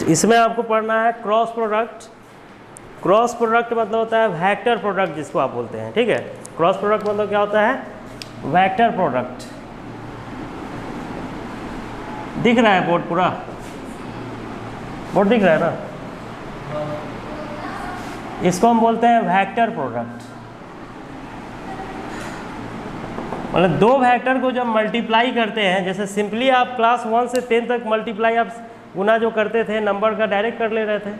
इसमें आपको पढ़ना है क्रॉस प्रोडक्ट। क्रॉस प्रोडक्ट मतलब होता है वेक्टर प्रोडक्ट जिसको आप बोलते हैं, ठीक है। क्रॉस प्रोडक्ट मतलब क्या होता है, वेक्टर प्रोडक्ट। दिख रहा है बोर्ड, पूरा बोर्ड दिख रहा है ना। इसको हम बोलते हैं वेक्टर प्रोडक्ट। मतलब दो वेक्टर को जब मल्टीप्लाई करते हैं, जैसे सिंपली आप क्लास 1 से 10 तक मल्टीप्लाई आप गुना जो करते थे नंबर का डायरेक्ट कर ले रहे थे,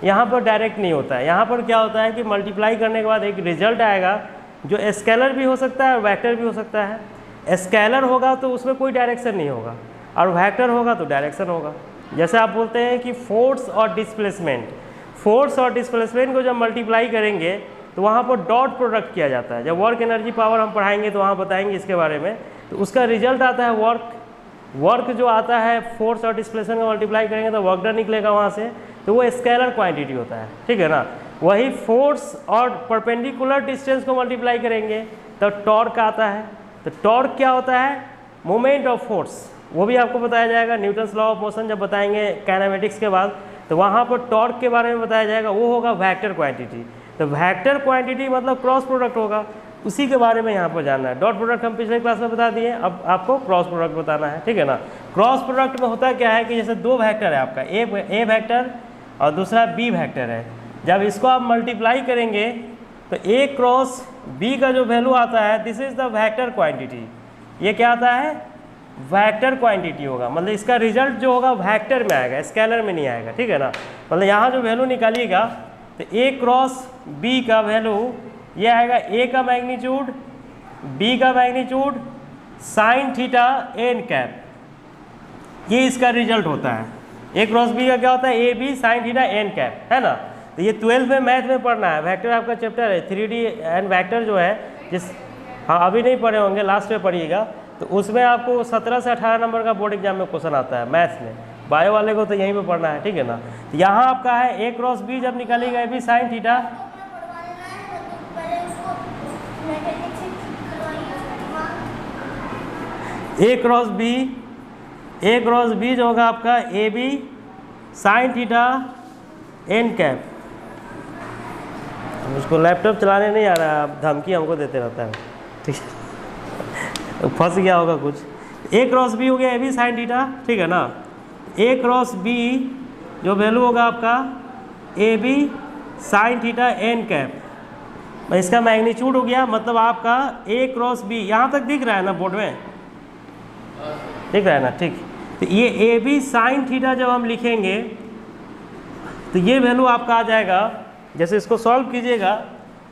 यहाँ पर डायरेक्ट नहीं होता है। यहाँ पर क्या होता है कि मल्टीप्लाई करने के बाद एक रिजल्ट आएगा जो स्केलर भी हो सकता है और वेक्टर भी हो सकता है। स्केलर होगा तो उसमें कोई डायरेक्शन नहीं होगा और वेक्टर होगा तो डायरेक्शन होगा। जैसे आप बोलते हैं कि फोर्स और डिस्प्लेसमेंट, फोर्स और डिस्प्लेसमेंट को जब मल्टीप्लाई करेंगे तो वहाँ पर डॉट प्रोडक्ट किया जाता है। जब वर्क एनर्जी पावर हम पढ़ाएंगे तो वहाँ बताएंगे इसके बारे में। तो उसका रिजल्ट आता है वर्क जो आता है फोर्स और डिस्प्लेसमेंट को मल्टीप्लाई करेंगे तो वर्क डन निकलेगा वहाँ से, तो वो स्केलर क्वांटिटी होता है, ठीक है ना। वही फोर्स और परपेंडिकुलर डिस्टेंस को मल्टीप्लाई करेंगे तो टॉर्क आता है। तो टॉर्क क्या होता है, मोमेंट ऑफ फोर्स, वो भी आपको बताया जाएगा न्यूटन्स लॉ ऑफ मोशन जब बताएंगे काइनेमेटिक्स के बाद, तो वहाँ पर टॉर्क के बारे में बताया जाएगा, वो होगा वेक्टर क्वांटिटी। तो वेक्टर क्वांटिटी मतलब क्रॉस प्रोडक्ट होगा, उसी के बारे में यहाँ पर जानना है। डॉट प्रोडक्ट हम पिछले क्लास में बता दिए, अब आपको क्रॉस प्रोडक्ट बताना है, ठीक है ना। क्रॉस प्रोडक्ट में होता क्या है कि जैसे दो वेक्टर है आपका, ए वेक्टर और दूसरा बी वेक्टर है। जब इसको आप मल्टीप्लाई करेंगे तो ए क्रॉस बी का जो वैल्यू आता है, this is the vector quantity. ये क्या आता है, वेक्टर क्वांटिटी होगा। मतलब इसका रिजल्ट जो होगा वेक्टर में आएगा, स्केलर में नहीं आएगा, ठीक है ना। मतलब यहाँ जो वैल्यू निकालिएगा तो ए क्रॉस बी का वैल्यू ये आएगा, ए का मैग्नीट्यूड, बी का magnitude, sine theta N cap, ये इसका रिजल्ट होता है। ए क्रॉस बी का क्या होता है, A B sine theta N cap, है ना। तो ये 12th में मैथ में पढ़ना है। वेक्टर आपका चैप्टर है 3D एंड वेक्टर जो है, जिस हाँ अभी नहीं पढ़े होंगे, लास्ट में पढ़िएगा। तो उसमें आपको 17 से 18 नंबर का बोर्ड एग्जाम में क्वेश्चन आता है मैथ्स में। बायो वाले को तो यहीं पे पढ़ना है, ठीक है ना। तो यहाँ आपका है ए क्रॉस बी जब निकालेगा A B sine theta, A cross B जो होगा आपका A B sine theta N cap. उसको लैपटॉप चलाने नहीं आ रहा है, आप धमकी हमको देते रहता है, ठीक है। फंस गया होगा कुछ। ए क्रॉस बी हो गया ए बी साइन थीटा, ठीक है ना। ए क्रॉस बी जो वैल्यू होगा आपका A B sine theta N cap, इसका मैग्नीट्यूड हो गया। मतलब आपका ए क्रॉस बी यहाँ तक दिख रहा है ना बोर्ड में, दिख रहा है ना, ठीक। तो ये ए बी साइन थीटा जब हम लिखेंगे तो ये वैल्यू आपका आ जाएगा। जैसे इसको सॉल्व कीजिएगा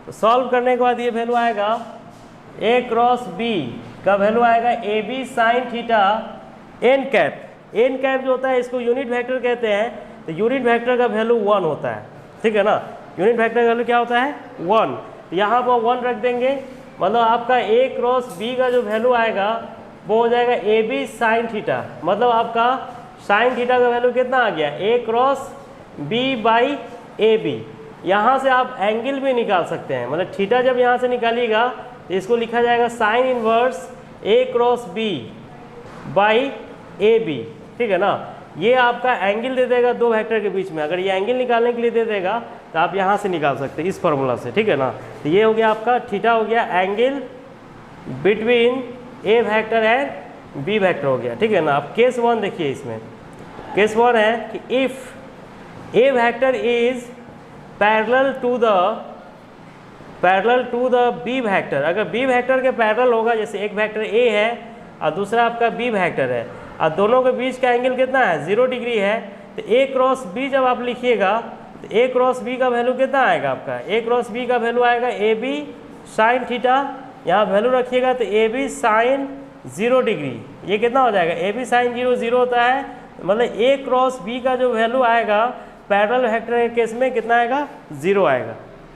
तो सॉल्व करने के बाद ये वैल्यू आएगा, ए क्रॉस बी का वैल्यू आएगा A B sine theta N cap. N cap जो होता है इसको यूनिट वेक्टर कहते हैं। तो यूनिट वेक्टर का वैल्यू 1 होता है, ठीक है ना। यूनिट वेक्टर का वैल्यू क्या होता है, 1। यहाँ पर 1 रख देंगे, मतलब आपका ए क्रॉस बी का जो वैल्यू आएगा वो हो जाएगा ए बी साइन थीटा। मतलब आपका साइन थीटा का वैल्यू कितना आ गया, A cross B by A B. यहाँ से आप एंगल भी निकाल सकते हैं। मतलब थीटा जब यहाँ से निकालिएगा तो इसको लिखा जाएगा sine inverse A cross B by A B, ठीक है ना। ये आपका एंगल दे देगा दो वेक्टर के बीच में। अगर ये एंगल निकालने के लिए दे देगा तो आप यहाँ से निकाल सकते हैं इस फॉर्मूला से, ठीक है ना। तो ये हो गया आपका थीटा, हो गया angle between A vector and B vector हो गया, ठीक है ना। अब केस 1 देखिए, इसमें केस 1 है कि if A vector is parallel to the B vector. अगर बी वेक्टर के पैरेलल होगा, जैसे एक वेक्टर ए है और दूसरा आपका बी वेक्टर है और दोनों के बीच का एंगल कितना है, 0 डिग्री है। तो ए क्रॉस बी जब आप लिखिएगा तो ए क्रॉस बी का वैल्यू कितना आएगा आपका, ए क्रॉस बी का वैल्यू आएगा ए बी साइन थीटा। यहाँ वैल्यू रखिएगा तो ए बी साइन 0 डिग्री, ये कितना हो जाएगा, ए बी साइन 0 होता है। मतलब ए क्रॉस बी का जो वैल्यू आएगा पैरेलल वेक्टर के केस में कितना आएगा, 0 आएगा,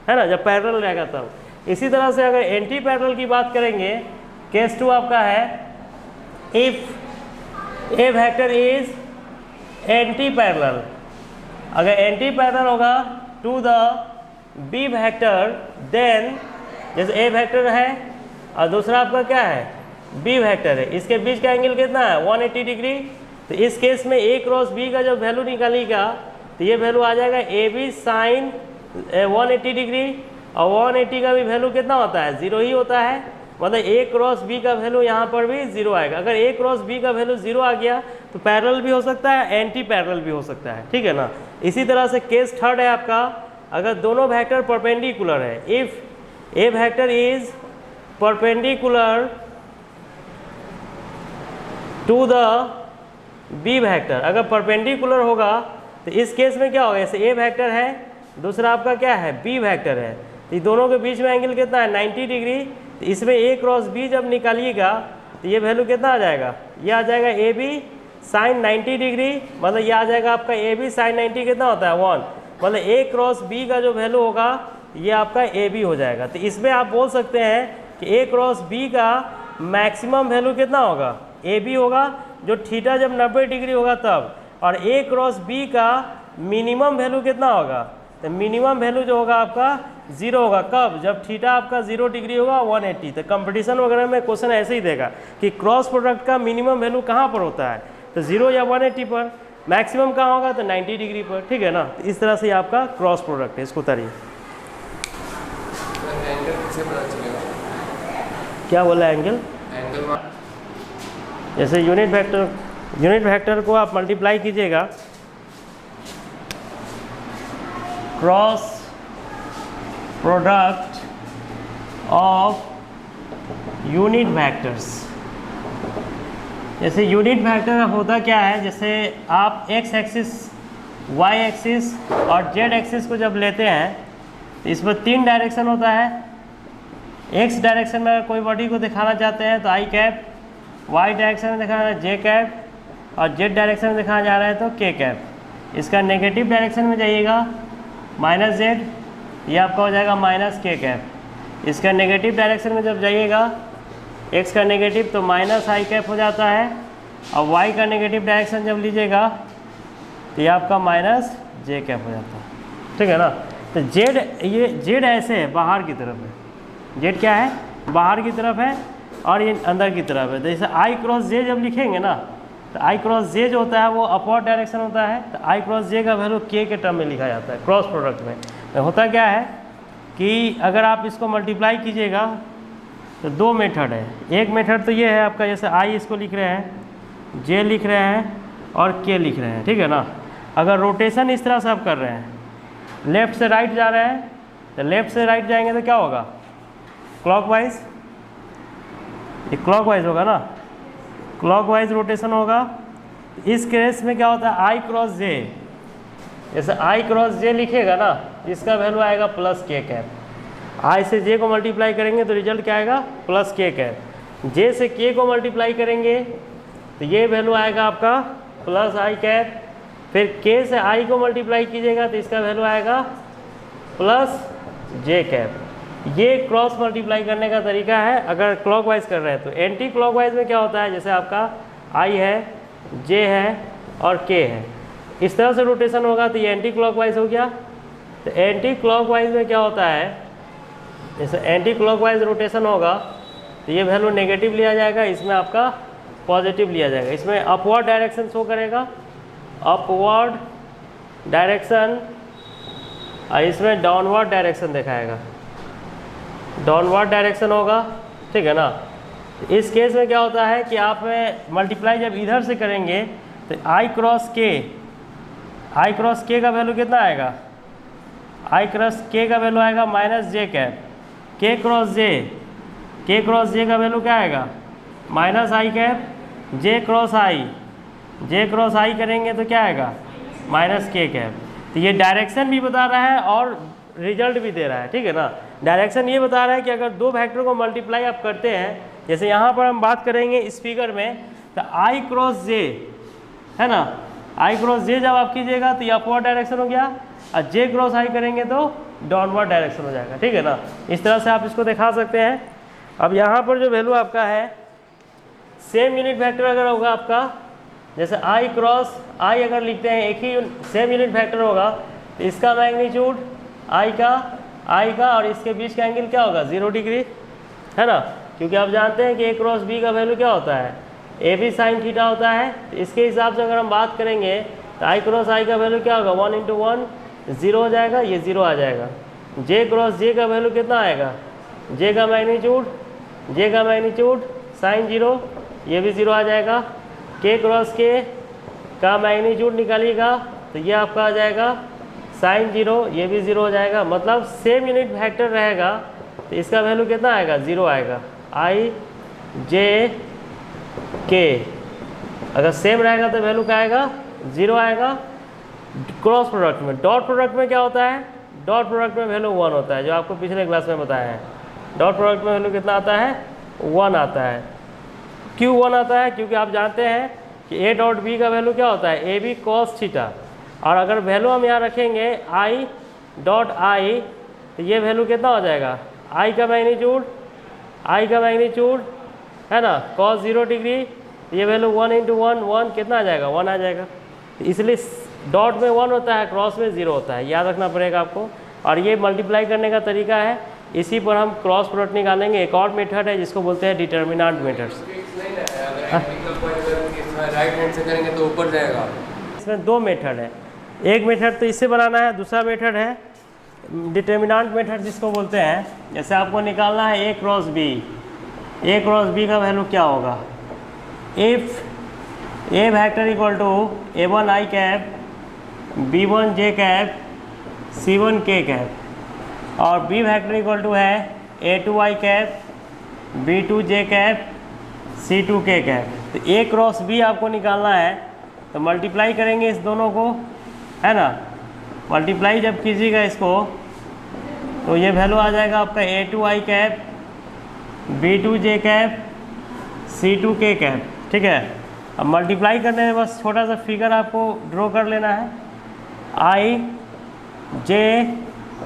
है ना, जब पैरेलल रहेगा तब। इसी तरह से अगर एंटी पैरेलल की बात करेंगे, केस 2 आपका है if A vector is anti parallel. अगर एंटी पैरेलल होगा to the B vector, then जैसे ए वेक्टर है और दूसरा आपका क्या है, बी वेक्टर है, इसके बीच का एंगल कितना है, 180 डिग्री। तो तो इस केस में ए क्रॉस बी का जब वैल्यू निकालेगा तो ये वैल्यू आ जाएगा ए बी साइन 180 डिग्री, और 180 का भी वैल्यू कितना होता है, 0 ही होता है। मतलब ए क्रॉस बी का वैल्यू यहाँ पर भी 0 आएगा। अगर ए क्रॉस बी का वैल्यू 0 आ गया तो पैरेलल भी हो सकता है, एंटी पैरेलल भी हो सकता है, ठीक है ना। इसी तरह से केस थर्ड है आपका, अगर दोनों वेक्टर परपेंडिकुलर है, if A vector is perpendicular to the B vector, अगर परपेंडिकुलर होगा तो इस केस में क्या होगा, जैसे ए वेक्टर है, दूसरा आपका क्या है, बी वेक्टर है, तो दोनों के बीच में एंगल कितना है, 90 डिग्री। तो इसमें ए क्रॉस बी जब निकालिएगा तो ये वैल्यू कितना आ जाएगा, ये आ जाएगा ए बी साइन 90 डिग्री, मतलब ये आ जाएगा आपका ए बी साइन 90 कितना होता है 1, मतलब ए क्रॉस बी का जो वैल्यू होगा ये आपका ए बी हो जाएगा। तो इसमें आप बोल सकते हैं कि ए क्रॉस बी का मैक्सिमम वैल्यू कितना होगा, ए बी होगा, जो थीटा जब 90 डिग्री होगा तब, और ए क्रॉस बी का मिनिमम वैल्यू कितना होगा, तो मिनिमम वैल्यू जो होगा आपका 0 होगा, कब, जब थीटा आपका 0 डिग्री होगा 180। तो कंपटीशन वगैरह में क्वेश्चन ऐसे ही देगा कि क्रॉस प्रोडक्ट का मिनिमम वैल्यू कहाँ पर होता है, तो 0 या 180 पर, मैक्सिमम कहाँ होगा तो 90 डिग्री पर, ठीक है ना। तो इस तरह से आपका क्रॉस प्रोडक्ट है, इसको उतारिए। क्या बोला एंगल, जैसे यूनिट वेक्टर को आप मल्टीप्लाई कीजिएगा cross product of unit vectors. जैसे यूनिट वेक्टर होता क्या है, जैसे आप एक्स एक्सिस, वाई एक्सिस और जेड एक्सिस को जब लेते हैं तो इसमें 3 डायरेक्शन होता है। एक्स डायरेक्शन में अगर कोई बॉडी को दिखाना चाहते हैं तो आई कैप, वाई डायरेक्शन में दिखाना है जे कैप, और जेड डायरेक्शन में दिखाया जा रहा है तो के कैप। इसका नेगेटिव डायरेक्शन में जाइएगा माइनस जेड, ये आपका हो जाएगा माइनस के कैप। इसका नेगेटिव डायरेक्शन में जब जाइएगा एक्स का नेगेटिव तो माइनस आई कैप हो जाता है, और वाई का नेगेटिव डायरेक्शन जब लीजिएगा तो ये आपका माइनस जे कैप हो जाता है, ठीक है ना। तो जेड, ये जेड ऐसे है बाहर की तरफ है, जेड क्या है, बाहर की तरफ है, और ये अंदर की तरफ है। तो जैसे आई क्रॉस जे जब लिखेंगे ना, तो आई क्रॉस जे जो होता है वो अपवर्ड डायरेक्शन होता है, तो आई क्रॉस जे का वैल्यू के टर्म में लिखा जाता है क्रॉस प्रोडक्ट में। तो होता क्या है कि अगर आप इसको मल्टीप्लाई कीजिएगा तो 2 मेथड है। एक मेथड तो ये है आपका, जैसे आई इसको लिख रहे हैं, जे लिख रहे हैं और के लिख रहे हैं, ठीक है ना। अगर रोटेशन इस तरह से आप कर रहे हैं, लेफ़्ट से राइट जा रहे हैं, तो लेफ़्ट से राइट जाएंगे तो क्या होगा, क्लॉकवाइज, ये क्लॉकवाइज होगा ना, क्लॉकवाइज रोटेशन होगा। इस केस में क्या होता है, आई क्रॉस जे, जैसे आई क्रॉस जे लिखेगा ना, इसका वैल्यू आएगा प्लस के कैप। आई से जे को मल्टीप्लाई करेंगे तो रिजल्ट क्या आएगा, प्लस के कैप। जे से के को मल्टीप्लाई करेंगे तो ये वैल्यू आएगा आपका प्लस आई कैप। फिर के से आई को मल्टीप्लाई कीजिएगा तो इसका वैल्यू आएगा प्लस जे कैप। ये क्रॉस मल्टीप्लाई करने का तरीका है अगर क्लॉकवाइज कर रहे हैं। तो एंटी क्लॉकवाइज में क्या होता है, जैसे आपका आई है, जे है और के है, इस तरह से रोटेशन होगा तो ये एंटी क्लॉकवाइज हो गया। तो एंटी क्लॉकवाइज में क्या होता है, जैसे एंटी क्लॉकवाइज रोटेशन होगा तो ये वैल्यू नेगेटिव लिया जाएगा, इसमें आपका पॉजिटिव लिया जाएगा। इसमें अपवर्ड डायरेक्शन शो करेगा, अपवर्ड डायरेक्शन, और इसमें डाउनवर्ड डायरेक्शन दिखाएगा, डाउनवर्ड डायरेक्शन होगा, ठीक है ना। इस केस में क्या होता है कि आप मल्टीप्लाई जब इधर से करेंगे तो आई क्रॉस के का वैल्यू कितना आएगा, आई क्रॉस के का वैल्यू आएगा माइनस जे कैप। के क्रॉस जे का वैल्यू क्या आएगा, माइनस आई कैप। जे क्रॉस आई करेंगे तो क्या आएगा, माइनस के कैप। तो ये डायरेक्शन भी बता रहा है और रिजल्ट भी दे रहा है, ठीक है ना। डायरेक्शन ये बता रहा है कि अगर 2 वेक्टर को मल्टीप्लाई आप करते हैं, जैसे यहाँ पर हम बात करेंगे इस फिगर में, तो आई क्रॉस जे है ना, आई क्रॉस जे जब आप कीजिएगा तो ये अपवर्ड डायरेक्शन हो गया, और जे क्रॉस आई करेंगे तो डाउनवर्ड डायरेक्शन हो जाएगा, ठीक है ना। इस तरह से आप इसको दिखा सकते हैं। अब यहाँ पर जो वैल्यू आपका है, सेम यूनिट वेक्टर अगर होगा आपका, जैसे आई क्रॉस आई अगर लिखते हैं, एक ही सेम यूनिट वेक्टर होगा तो इसका मैग्नीट्यूड आई का और इसके बीच का एंगल क्या होगा, 0 डिग्री, है ना। क्योंकि आप जानते हैं कि ए क्रॉस बी का वैल्यू क्या होता है, ए बी साइन थीटा होता है। तो इसके हिसाब से अगर हम बात करेंगे तो आई क्रॉस आई का वैल्यू क्या होगा, 1 × 1 0 हो जाएगा, ये 0 आ जाएगा। जे क्रॉस जे का वैल्यू कितना आएगा, जे का मैग्नीट्यूड साइन 0, ये भी 0 आ जाएगा। के क्रॉस के का मैग्नीट्यूड निकालिएगा तो ये आपका आ जाएगा साइन 0, ये भी 0 हो जाएगा। मतलब सेम यूनिट वेक्टर रहेगा तो इसका वैल्यू कितना आएगा, 0 आएगा। आई जे के अगर सेम रहेगा तो वैल्यू क्या आएगा, 0 आएगा। क्रॉस प्रोडक्ट में, डॉट प्रोडक्ट में क्या होता है, डॉट प्रोडक्ट में वैल्यू 1 होता है, जो आपको पिछले क्लास में बताया है। डॉट प्रोडक्ट में वैल्यू कितना आता है, 1 आता है। क्यों 1 आता है, क्योंकि आप जानते हैं कि ए डॉट बी का वैल्यू क्या होता है, ए बी कॉस थीटा। और अगर वैल्यू हम यहाँ रखेंगे आई डॉट आई तो ये वैल्यू कितना हो जाएगा, आई का मैग्नीट्यूड है ना, कॉस 0 डिग्री, ये वैल्यू 1 × 1 कितना आ जाएगा, 1 आ जाएगा। इसलिए डॉट में 1 होता है, क्रॉस में 0 होता है, याद रखना पड़ेगा आपको। और ये मल्टीप्लाई करने का तरीका है, इसी पर हम क्रॉस प्रोडक्ट निकालेंगे। एक और मेथड है जिसको बोलते हैं डिटर्मिनेंट मेथड्स। राइट हैंड से करेंगे तो ऊपर जाएगा। इसमें 2 मेथड है, एक मेथड तो इससे बनाना है, दूसरा मेथड है डिटर्मिनेंट मेथड जिसको बोलते हैं। जैसे आपको निकालना है ए क्रॉस बी का वैल्यू क्या होगा, if A vector equal to A1 I cap, B1 J cap, C1 K cap, और B वेक्टर इक्वल टू है A2 I cap, B2 J cap, C2 K cap. तो A cross B आपको निकालना है तो multiply करेंगे इस दोनों को, है ना। मल्टीप्लाई जब कीजिएगा इसको तो ये वैल्यू आ जाएगा आपका A2 I cap, B2 J cap, C2 K cap, ठीक है। अब मल्टीप्लाई करने में बस छोटा सा फिगर आपको ड्रॉ कर लेना है, I J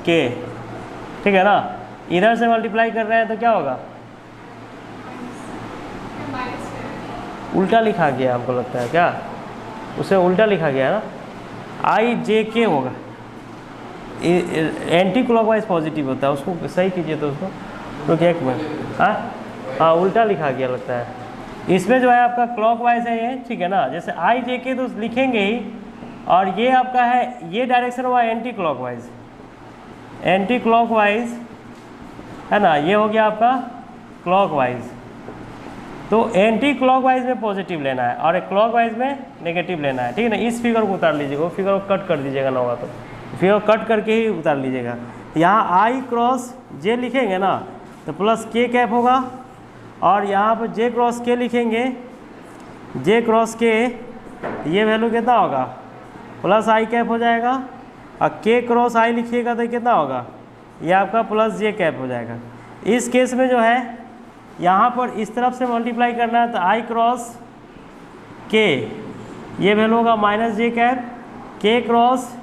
K, ठीक है ना। इधर से मल्टीप्लाई कर रहे हैं तो क्या होगा, उल्टा लिखा गया हमको लगता है, क्या उसे उल्टा लिखा गया ना, I J K होगा, एंटी क्लॉकवाइज पॉजिटिव होता है, उसको सही कीजिए तो उसको, तो क्या एक मिनट, हाँ उल्टा लिखा गया लगता है। इसमें जो है आपका क्लॉकवाइज है ये, ठीक है ना। जैसे I J K तो लिखेंगे ही, और ये आपका है, ये डायरेक्शन हुआ एंटी क्लॉकवाइज है ना, ये हो गया आपका क्लॉकवाइज। तो एंटी क्लॉकवाइज में पॉजिटिव लेना है और क्लॉकवाइज में नेगेटिव लेना है, ठीक है ना। इस फिगर को उतार लीजिएगा, वो फिगर को कट कर दीजिएगा ना होगा तो फिगर कट करके ही उतार लीजिएगा। यहाँ I क्रॉस J लिखेंगे ना तो प्लस K कैप होगा, और यहाँ पर J क्रॉस K लिखेंगे, J क्रॉस K, ये वैल्यू कितना होगा, प्लस I कैप हो जाएगा। और K क्रॉस I लिखिएगा तो कितना होगा, ये आपका प्लस J कैप हो जाएगा। इस केस में जो है यहाँ पर इस तरफ से मल्टीप्लाई करना है तो I क्रॉस K, ये वैल्यू होगा minus J cap, K cross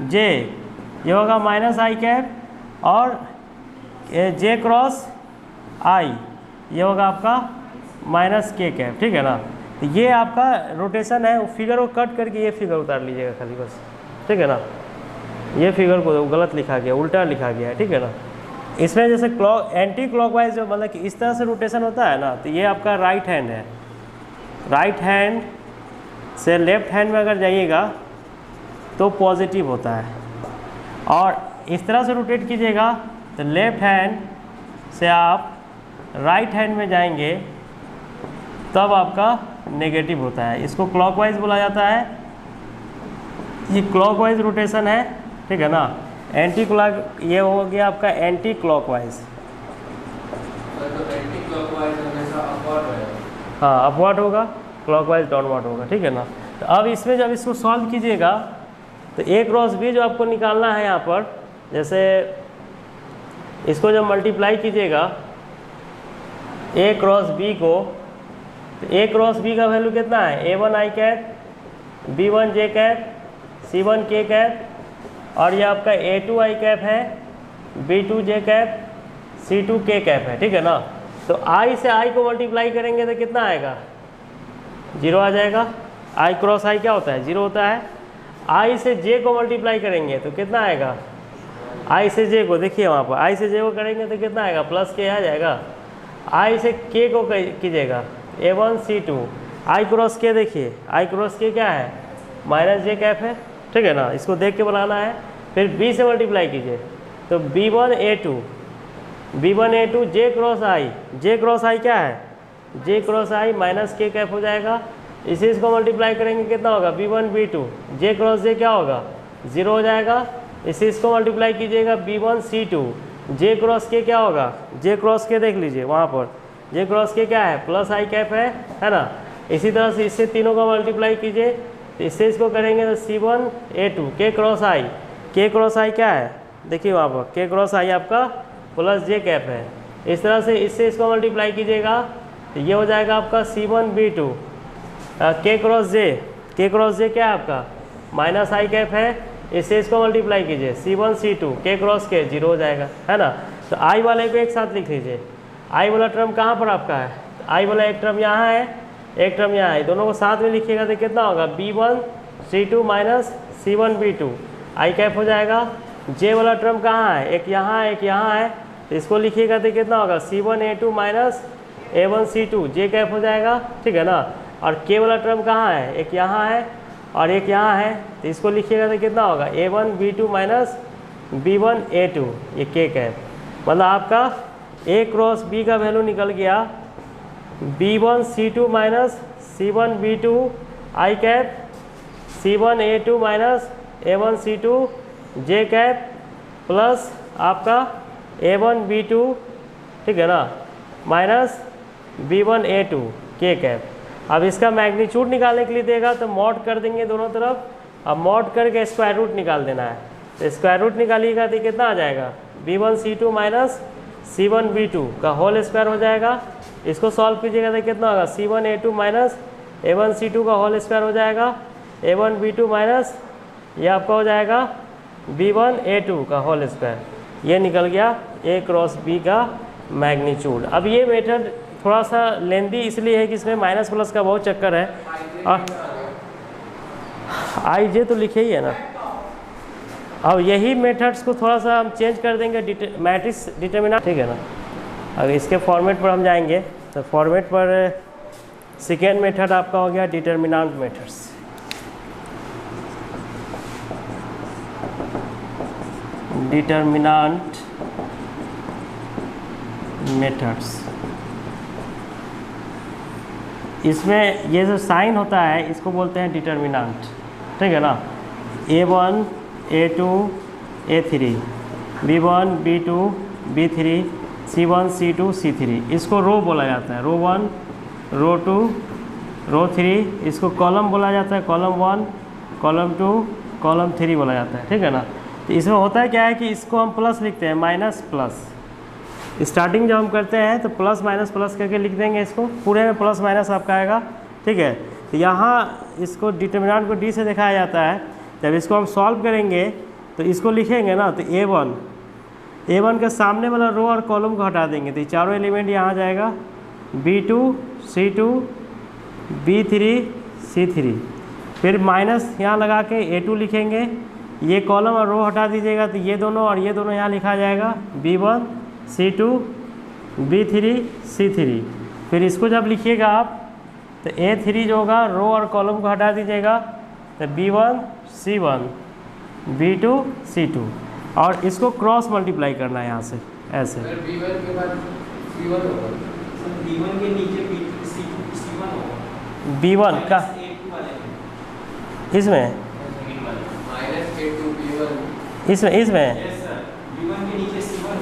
J ये होगा माइनस I कैप, और J क्रॉस I ये होगा आपका माइनस K कैप, ठीक है ना। तो ये आपका रोटेशन है। फिगर को कट करके ये फिगर उतार लीजिएगा खाली बस, ठीक है ना। ये फिगर को गलत लिखा गया, उल्टा लिखा गया है, ठीक है ना। इसमें जैसे एंटी क्लॉकवाइज जो मतलब कि इस तरह से रोटेशन होता है ना, तो ये आपका राइट हैंड है। राइट हैंड से लेफ्ट हैंड में अगर जाइएगा तो पॉजिटिव होता है, और इस तरह से रोटेट कीजिएगा तो लेफ्ट हैंड से आप राइट हैंड में जाएंगे तब आपका नेगेटिव होता है। इसको क्लॉकवाइज बोला जाता है, ये क्लॉकवाइज रोटेशन है, ठीक है ना। एंटी क्लॉक ये हो गया आपका एंटी क्लॉकवाइज, हाँ अपवर्ड होगा, क्लॉकवाइज डाउनवर्ड होगा, ठीक है ना। तो अब इसमें जब इसको सॉल्व कीजिएगा तो A क्रॉस B जो आपको निकालना है यहाँ पर, जैसे इसको जब मल्टीप्लाई कीजिएगा A क्रॉस B को, तो A क्रॉस B का वैल्यू कितना है, A1 I cap, B1 J cap, C1 K cap, और ये आपका A2 I कैप है, B2 J cap, C2 K cap है, ठीक है ना। तो I से I को मल्टीप्लाई करेंगे तो कितना आएगा, 0 आ जाएगा। I क्रॉस I क्या होता है, 0 होता है। I से J को मल्टीप्लाई करेंगे तो कितना आएगा, I से J को देखिए वहाँ पर I से J को करेंगे तो कितना आएगा, प्लस K आ जाएगा। I से K को कीजिएगा, A1C2 आई क्रॉस के, देखिए आई क्रॉस के क्या है माइनस जे कैप है, ठीक है ना, इसको देख के बनाना है। फिर B से मल्टीप्लाई कीजिए तो B1A2 जे क्रॉस आई क्या है जे क्रॉस आई माइनस के कैप हो जाएगा। इसी इसको मल्टीप्लाई करेंगे कितना होगा B1B2 जे क्रॉस जे क्या होगा 0 हो जाएगा। इसी इसको मल्टीप्लाई कीजिएगा B1C2 जे क्रॉस के क्या होगा जे क्रॉस के देख लीजिए वहाँ पर जे क्रॉस के क्या है प्लस आई कैप है ना। इसी तरह से इससे तीनों का मल्टीप्लाई कीजिए तो इससे इसको करेंगे तो C1A2 के क्रॉस आई क्या है देखिए वहाँ पर के क्रॉस आई आपका प्लस जे कैप है। इस तरह से इससे इसको मल्टीप्लाई कीजिएगा तो ये हो जाएगा आपका C1B2 के क्रॉस जे क्या है आपका माइनस आई कैप है। इससे इसको मल्टीप्लाई कीजिए C1C2 के क्रॉस के 0 हो जाएगा, है ना। तो आई वाले को एक साथ लिख लीजिए। आई वाला टर्म कहाँ पर आपका है, आई वाला एक टर्म यहाँ है एक टर्म यहाँ है, दोनों को साथ में लिखिएगा तो कितना होगा B1C2 माइनस C1B2 आई कैप हो जाएगा। जे वाला टर्म कहाँ है, एक यहाँ है, तो इसको लिखिएगा तो कितना होगा C1A2 माइनस A1C2 जे कैप हो जाएगा, ठीक है ना। और के वाला टर्म कहाँ है, एक यहाँ है और एक यहाँ है, तो इसको लिखिएगा तो कितना होगा A1B2 माइनस B1A2 ये के कैप। मतलब आपका A क्रॉस B का वैल्यू निकल गया B1C2 माइनस C1B2 आई कैप C1A2 माइनस A1C2 जे कैप प्लस आपका A1B2, ठीक है ना, माइनस B1A2 के कैप। अब इसका मैग्नीट्यूड निकालने के लिए देगा तो मॉड कर देंगे दोनों तरफ, अब मॉड करके स्क्वायर रूट निकाल देना है। तो स्क्वायर रूट निकालिएगा तो कितना आ जाएगा B1C2 माइनस C1B2 का होल स्क्वायर हो जाएगा। इसको सॉल्व कीजिएगा तो कितना होगा C1A2 माइनस A1C2 का होल स्क्वायर हो जाएगा। A1B2 माइनस ये आपका हो जाएगा B1A2 का होल स्क्वायर। ये निकल गया A क्रॉस B का मैग्नीट्यूड। अब ये मेथड थोड़ा सा लेंदी इसलिए है कि इसमें माइनस प्लस का बहुत चक्कर है। और आई जे तो लिखे ही है ना। अब यही मेथड्स को थोड़ा सा हम चेंज कर देंगे मैट्रिक्स डिटरमिनेंट, ठीक है ना। अब इसके फॉर्मेट पर हम जाएंगे तो फॉर्मेट पर सेकेंड मेथड आपका हो गया डिटरमिनेंट मेथड्स। डिटरमिनेंट मेथड्स, इसमें ये जो साइन होता है इसको बोलते हैं डिटरमिनेंट, ठीक है ना। A1 A2 A3 B1 B2 B3 C1 C2 C3 इसको रो बोला जाता है, रो 1 रो 2 रो 3। इसको कॉलम बोला जाता है, कॉलम 1 कॉलम 2 कॉलम 3 बोला जाता है, ठीक है ना। तो इसमें होता है क्या है कि इसको हम प्लस लिखते हैं माइनस प्लस। स्टार्टिंग जब हम करते हैं तो प्लस माइनस प्लस करके लिख देंगे, इसको पूरे में प्लस माइनस आपका आएगा, ठीक है। तो यहाँ इसको डिटरमिनेंट को डी से दिखाया जाता है। जब इसको हम सॉल्व करेंगे तो इसको लिखेंगे ना तो A1 के सामने वाला रो और कॉलम को हटा देंगे तो ये चारों एलिमेंट यहाँ आ जाएगा B2 C2 B3 C3। फिर माइनस यहाँ लगा के A2 लिखेंगे, ये कॉलम और रो हटा दीजिएगा तो ये दोनों और ये दोनों यहाँ लिखा जाएगा B1 C2 B3 C3। फिर इसको जब लिखिएगा आप तो A3 जो होगा रो और कॉलम को हटा दीजिएगा तो B1 C1 B2 C2 और इसको क्रॉस मल्टीप्लाई करना है यहाँ से ऐसे। B1 के बाद C1 होगा, B1 के नीचे C1 होगा, B1 का इसमें माइनस A2 B1 इसमें यस सर। B1 के नीचे C1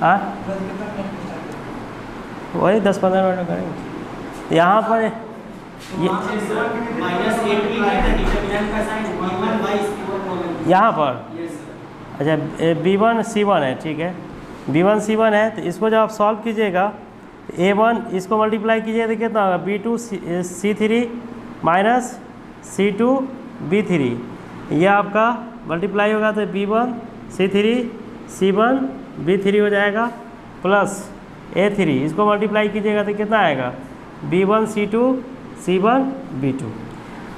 हाँ वही 10-15 मिनट करेंगे। यहाँ पर ये माइनस A2 डिटरमिनेंट का साइन B1 बाई C1 होगा यहाँ पर, यस सर। अच्छा B1 C1 है, ठीक है B1 C1 है। तो इसको जब आप सॉल्व कीजिएगा तो A1 इसको मल्टीप्लाई कीजिएगा तो कितना होगा B2 C3 minus C2 B3। यह आपका मल्टीप्लाई होगा तो B1 C3 C1 B3 हो जाएगा प्लस A3 इसको मल्टीप्लाई कीजिएगा तो कितना आएगा B1 C2 C1 B2।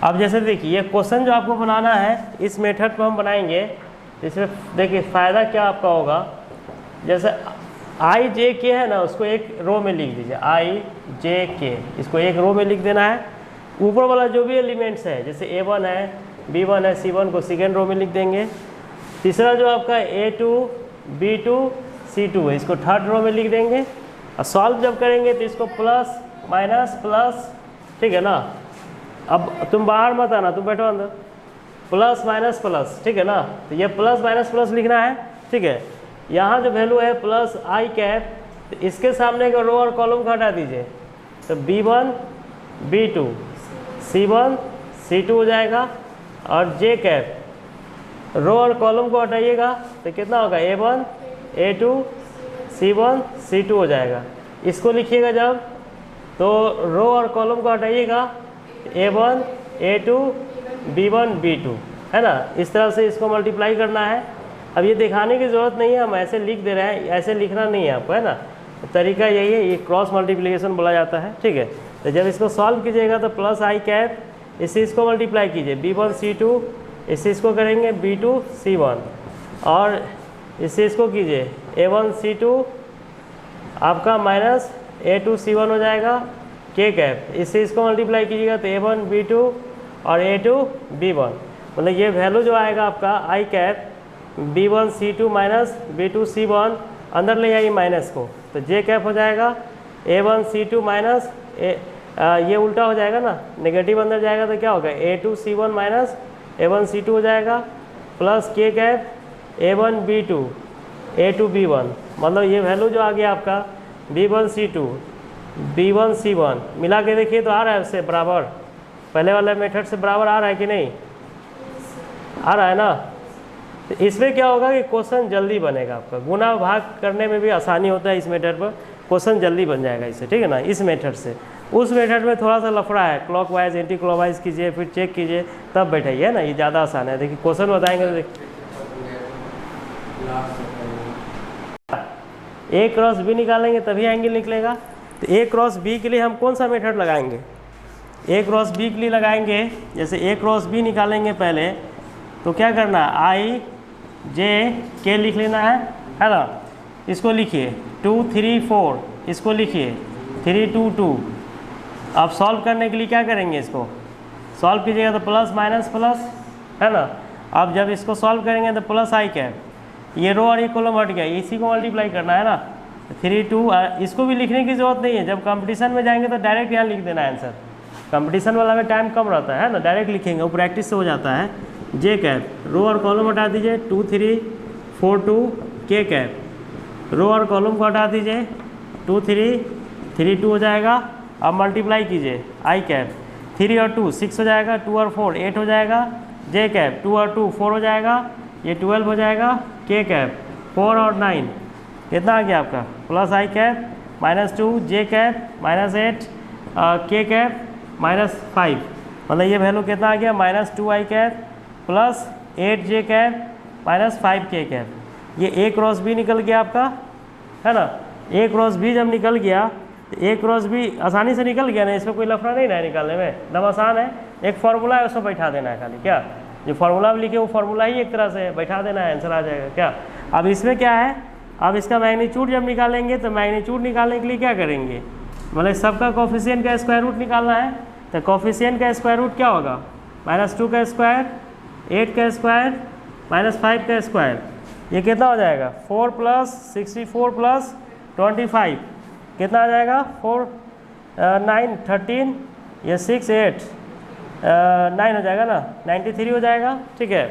अब जैसे देखिए ये क्वेश्चन जो आपको बनाना है इस मेथड को हम बनाएंगे। इसमें देखिए फ़ायदा क्या आपका होगा, जैसे आई जे के है ना, उसको एक रो में लिख दीजिए, आई जे के, इसको एक रो में लिख देना है। ऊपर वाला जो भी एलिमेंट्स है, जैसे A1 है, B1 है, C1 को सेकेंड रो में लिख देंगे। तीसरा जो आपका A2 B2 C2 है, इसको थर्ड रो में लिख देंगे। और सॉल्व जब करेंगे तो इसको प्लस माइनस प्लस, ठीक है ना। अब तुम बाहर मत आना, तुम बैठो अंदर, प्लस माइनस प्लस, ठीक है ना। तो ये प्लस माइनस प्लस लिखना है, ठीक है। यहाँ जो वैल्यू है प्लस आई कैप, तो इसके सामने का रो और कॉलम को हटा दीजिए, तो B1 B2 C1 C2 हो जाएगा। और जे कैप रो और कॉलम को हटाइएगा तो कितना होगा, A1 A2 C1 C2 हो जाएगा। इसको लिखिएगा जब, तो रो और कॉलम को हटाइएगा, A1 A2 B1 B2, है ना। इस तरह से इसको मल्टीप्लाई करना है। अब ये दिखाने की ज़रूरत नहीं है, हम ऐसे लिख दे रहे हैं, ऐसे लिखना नहीं है आपको, है ना। तरीका यही है, ये क्रॉस मल्टीप्लिकेशन बोला जाता है, ठीक है। तो जब इसको सॉल्व कीजिएगा तो प्लस आई कैप, इससे इसको मल्टीप्लाई कीजिए, B1 C2, इससे इसको करेंगे B2 C1, और इससे इसको कीजिए A1 C2 आपका माइनस A2 C1 हो जाएगा, के कैप, इससे इसको मल्टीप्लाई कीजिएगा तो A1 B2 और A2 B1, मतलब ये वैल्यू जो आएगा आपका आई cap B1 C2 minus B2 C1, अंदर ले आइए माइनस को, तो जे कैप हो जाएगा A1 C2 माइनस ये उल्टा हो जाएगा ना, नेगेटिव अंदर जाएगा तो क्या होगा, A2 C1 minus A1 C2 हो जाएगा, प्लस के cap A1 B2 A2 B1, मतलब ये वैल्यू जो आ गया आपका B1 C2 B1 C1 मिला के देखिए तो आ रहा है उससे बराबर, पहले वाले मेथड से बराबर आ रहा है कि नहीं, आ रहा है ना। तो इसमें क्या होगा कि क्वेश्चन जल्दी बनेगा आपका, गुना भाग करने में भी आसानी होता है इस मेथड पर, क्वेश्चन जल्दी बन जाएगा इससे, ठीक है ना। इस मेथड से उस मेथड में थोड़ा सा लफड़ा है, क्लॉकवाइज एंटी क्लॉकवाइज कीजिए, फिर चेक कीजिए, तब बैठाइए, है ना। ये ज़्यादा आसान है, देखिए क्वेश्चन बताएंगे तो देखिए A क्रॉस B निकालेंगे तभी एंगल निकलेगा। तो A क्रॉस B के लिए हम कौन सा मेथड लगाएंगे, A क्रॉस B के लिए लगाएंगे, जैसे A क्रॉस B निकालेंगे पहले तो क्या करना है, आई जे के लिख लेना है ना। इसको लिखिए 2 3 4, इसको लिखिए 3 2 2। अब सॉल्व करने के लिए क्या करेंगे, इसको सॉल्व कीजिएगा तो प्लस माइनस प्लस, है ना। अब जब इसको सॉल्व करेंगे तो प्लस आई कैप, ये रो और ये कॉलम हट गया, इसी को मल्टीप्लाई करना है ना, 3 2। इसको भी लिखने की ज़रूरत नहीं है, जब कंपटीशन में जाएंगे तो डायरेक्ट यहाँ लिख देना आंसर, कंपटीशन वाला में टाइम कम रहता है ना, डायरेक्ट लिखेंगे, वो प्रैक्टिस से हो जाता है। जे कैप रो और कॉलम हटा दीजिए, 2 3 4 2 के कैप रो और कॉलम को हटा दीजिए, 2 3 3 2 हो जाएगा। अब मल्टीप्लाई कीजिए आई कैप, 3 और 2 6 हो जाएगा, 2 और 4 8 हो जाएगा, जे कैप 2 और 2 4 हो जाएगा, ये 12 हो जाएगा, के कैप 4 और 9 कितना आ गया आपका, प्लस आई कैप माइनस 2 जे कैप माइनस 8 के कैप माइनस 5, मतलब ये वैल्यू कितना आ गया, माइनस 2 आई कैप प्लस 8 जे कैप माइनस 5 के कैप। ये A क्रॉस B निकल गया आपका, है ना। A क्रॉस B जब निकल गया तो A क्रॉस B आसानी से निकल गया ना, इसमें कोई लफड़ा नहीं ना निकालने में, एकदम आसान है। एक फार्मूला है उसको बैठा देना है खाली, क्या जो फार्मूला में लिखे वो फार्मूला ही एक तरह से बैठा देना है, आंसर आ जाएगा क्या। अब इसमें क्या है, अब इसका मैग्नीट्यूड जब निकालेंगे तो मैग्नीट्यूड निकालने के लिए क्या करेंगे, मतलब सबका कोफिशिएंट का स्क्वायर रूट निकालना है। तो कोफिशिएंट का स्क्वायर रूट क्या होगा, -2 का स्क्वायर 8 का स्क्वायर माइनस 5 का स्क्वायर, ये कितना हो जाएगा 4 + 64 + 25 कितना आ जाएगा 4 9 13, ये 6 8 9 हो जाएगा ना, 93 हो जाएगा, ठीक है।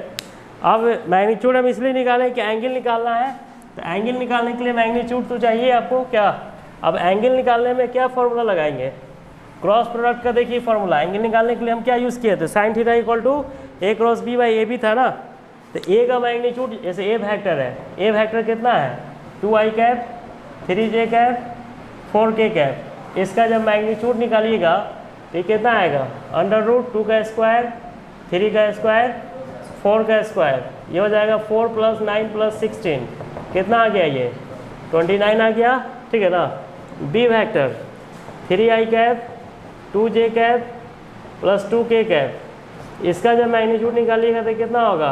अब मैग्नीट्यूड हम इसलिए निकालें कि एंगल निकालना है, तो एंगल निकालने के लिए मैग्नीट्यूड तो चाहिए आपको क्या। अब एंगल निकालने में क्या फॉर्मूला लगाएंगे, क्रॉस प्रोडक्ट का देखिए फॉर्मूला। एंगल निकालने के लिए हम क्या यूज़ किए थे, sin θ = A cross B by AB था ना। तो A का मैग्नीट्यूड, जैसे A वेक्टर है, A वेक्टर कितना है 2i cap 3j cap 4k cap. इसका जब मैग्नीट्यूड निकालिएगा तो ये कितना आएगा, √2 का स्क्वायर 3 का स्क्वायर 4 का स्क्वायर, ये हो जाएगा 4 + 9 + 16 कितना आ गया, ये 29 आ गया, ठीक है ना। B vector 3i cap 2j cap + 2k cap, इसका जब मैग्नीट्यूड निकालिएगा तो कितना होगा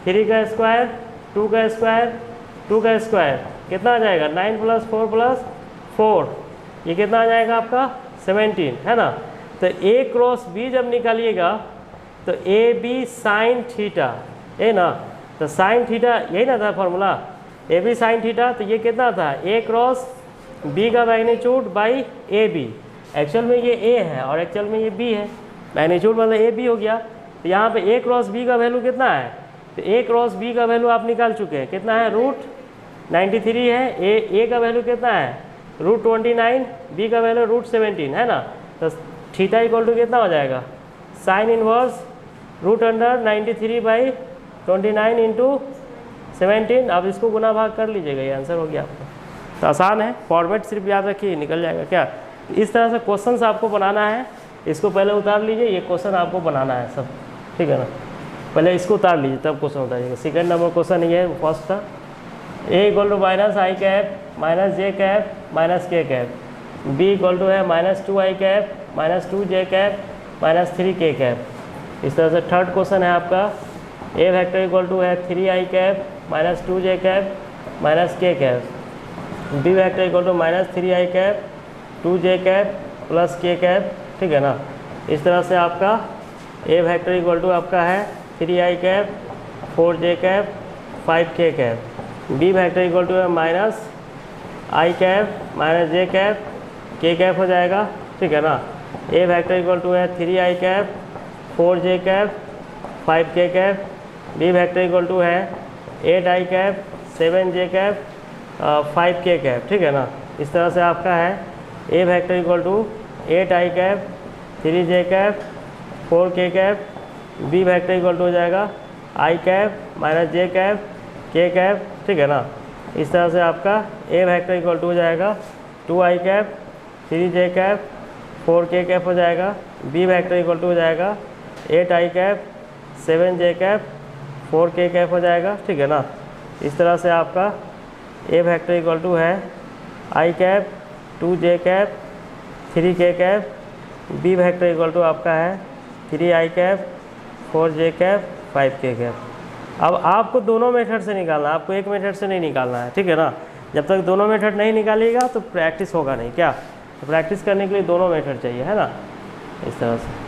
3 का स्क्वायर 2 का स्क्वायर 2 का स्क्वायर, कितना आ जाएगा 9 + 4 + 4, ये कितना आ जाएगा आपका 17, है ना। तो A क्रॉस B जब निकालिएगा तो AB sin थीटा, है ना। तो sin थीटा यही ना था फॉर्मूला, AB sin थीटा। तो ये कितना था A क्रॉस B का मैग्नीट्यूड बाई AB। एक्चुअल में ये A है और एक्चुअल में ये B है, मैग्नीट्यूड मतलब AB हो गया। तो यहाँ पे A क्रॉस B का वैल्यू कितना है, तो A क्रॉस B का वैल्यू आप निकाल चुके हैं, कितना है √93 है। A का वैल्यू कितना है √29, B का वैल्यू √17, है ना। तो थीटा इक्वल टू कितना हो जाएगा साइन इनवर्स √93/29 × 17। अब इसको गुना भाग कर लीजिएगा, ये आंसर हो गया आपका। तो आसान है, फॉर्मेट सिर्फ याद रखिए निकल जाएगा। क्या इस तरह से क्वेश्चंस आपको बनाना है, इसको पहले उतार लीजिए, ये क्वेश्चन आपको बनाना है सब, ठीक है ना। पहले इसको उतार लीजिए तब क्वेश्चन उतारिएगा। सेकंड नंबर क्वेश्चन ये है, फर्स्ट था A = -i cap -j cap -k cap, B = है -2i cap -2j cap -3k cap. इस तरह से थर्ड क्वेश्चन है आपका A वेक्टर = है 3i cap -2j cap -k cap, B vector = -3i cap 2j cap +k cap, ठीक है ना। इस तरह से आपका A वेक्टर = आपका है 3i cap 4j cap 5k cap, B vector = है -i cap -j cap k cap हो जाएगा, ठीक है ना। A वेक्टर = है 3i cap 4j cap 5k cap, B vector = है 8i cap 7j cap 5k cap, ठीक है ना। इस तरह से आपका है A vector = 8i cap 3j cap 4k cap, B vector = हो जाएगा i cap -j cap k cap, ठीक है ना। इस तरह से आपका A वेक्टर = हो जाएगा 2i cap 3j cap 4k cap हो जाएगा, B वेक्टर = हो जाएगा 8i cap 7j cap 4k cap हो जाएगा, ठीक है ना। इस तरह से आपका A वेक्टर = है i cap 2j cap 3k cap, B vector = आपका है 3i cap 4j cap 5k cap. अब आपको दोनों मेथड से निकालना है, आपको एक मेथड से नहीं निकालना है, ठीक है ना। जब तक दोनों मेथड नहीं निकालिएगा तो प्रैक्टिस होगा नहीं। क्या तो प्रैक्टिस करने के लिए दोनों मेथड चाहिए, है ना, इस तरह से।